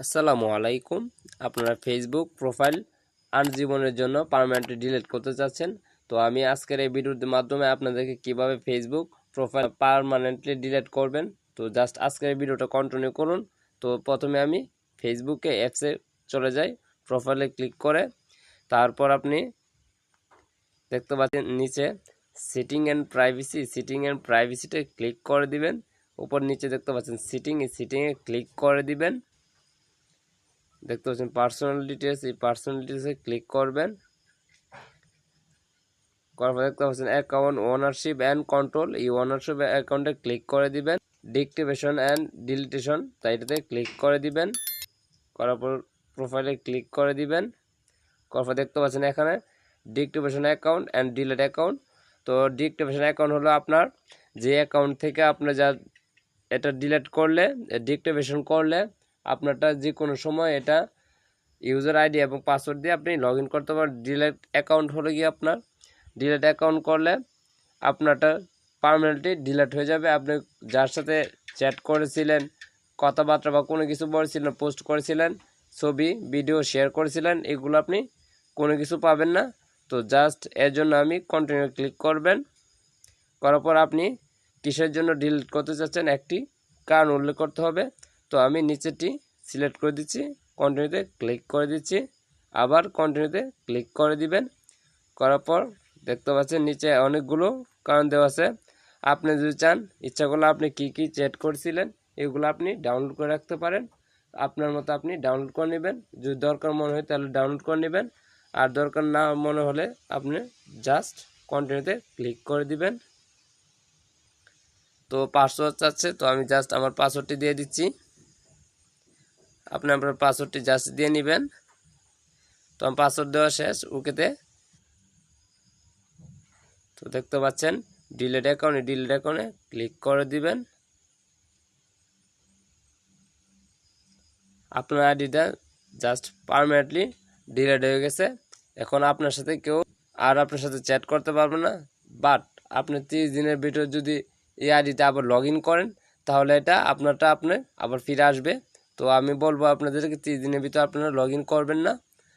আসসালামু আলাইকুম। আপনারা ফেসবুক প্রোফাইল আনজীবনের জন্য পার্মানেন্টলি ডিলিট করতে চাচ্ছেন। তো আমি আজকের এই ভিডিওর মাধ্যমে আপনাদেরকে কিভাবে ফেসবুক প্রোফাইল পার্মানেন্টলি ডিলিট করবেন। তো জাস্ট আজকের এই ভিডিওটা কন্টিনিউ করুন। তো প্রথমে আমি ফেসবুকে অ্যাপসে চলে যাই, প্রোফাইলে ক্লিক করে তারপর আপনি দেখতে পাচ্ছেন নিচে সেটিং অ্যান্ড প্রাইভেসিতে ক্লিক করে দিবেন। উপর নিচে দেখতে পাচ্ছেন এই সিটিংয়ে ক্লিক করে দিবেন। দেখতে পাচ্ছেন পার্সোনাল ডিটেলস, এই পার্সোনাল ডিটেলসে ক্লিক করবেন। করার পর দেখতে পাচ্ছেন অ্যাকাউন্ট ওনারশিপ অ্যান্ড কন্ট্রোল, এই ওনারশিপ অ্যাকাউন্টে ক্লিক করে দিবেন। ডিএক্টিভেশন অ্যান্ড ডিলিটেশন, তাই এটাতে ক্লিক করে দিবেন। করার পর প্রোফাইলে ক্লিক করে দিবেন। করার পর দেখতে পাচ্ছেন এখানে deactivation account and delete account. তো ডিএক্টিভেশন অ্যাকাউন্ট হলো আপনার যে অ্যাকাউন্ট থেকে আপনার যা এটা ডিলিট করলে, ডিএক্টিভেশন করলে আপনারটা যে কোনো সময় এটা ইউজার আইডি এবং পাসওয়ার্ড দিয়ে আপনি লগ ইন করতে পারেন। ডিলিট অ্যাকাউন্ট হলো গিয়ে আপনার ডিলিট অ্যাকাউন্ট করলে আপনারটা পার্মানেন্টলি ডিলিট হয়ে যাবে। আপনি যার সাথে চ্যাট করেছিলেন, কথাবার্তা বা কোনো কিছু বলেছিলেন, পোস্ট করেছিলেন, ছবি ভিডিও শেয়ার করেছিলেন, এগুলো আপনি কোনো কিছু পাবেন না। তো জাস্ট এর জন্য আমি কন্টিনিউ ক্লিক করবেন। করার পর আপনি কিসের জন্য ডিলিট করতে চাচ্ছেন একটি কারণ উল্লেখ করতে হবে। তো আমি নিচেটি সিলেক্ট করে দিচ্ছি, কন্টিনিউতে ক্লিক করে দিচ্ছি, আবার কন্টিনিউতে ক্লিক করে দিবেন। করার পর দেখতে পাচ্ছেন নিচে অনেকগুলো কারণ দেওয়া আছে। আপনি যদি চান ইচ্ছা করলে আপনি কি চ্যাট করেছিলেন এগুলো আপনি ডাউনলোড করে রাখতে পারেন। আপনার মতো আপনি ডাউনলোড করে নেবেন, যদি দরকার মনে হয় তাহলে ডাউনলোড করে নেবেন, আর দরকার না মনে হলে আপনি জাস্ট কন্টিনিউতে ক্লিক করে দিবেন। তো পাসওয়ার্ড চাচ্ছে, তো আমি জাস্ট আমার পাসওয়ার্ডটি দিয়ে দিচ্ছি। আপনি আপনার পাসওয়ার্ডটি জাস্ট দিয়ে নেবেন। তো আমার পাসওয়ার্ড দেওয়া শেষ, ওকেতে। তো দেখতে পাচ্ছেন ডিলিট অ্যাকাউন্টে ক্লিক করে দিবেন। আপনার আইডিটা জাস্ট পার্মানেন্টলি ডিলিট হয়ে গেছে। এখন আপনার সাথে কেউ আর আপনার সাথে চ্যাট করতে পারবে না। বাট আপনি 30 দিনের ভিতরে যদি এই আইডিতে আবার লগ ইন করেন তাহলে এটা আপনারটা আপনি আবার ফিরে আসবে। তো আমি বলবো আপনাদেরকে 30 দিনের ভিতরে আপনারা লগ ইন করবেন না।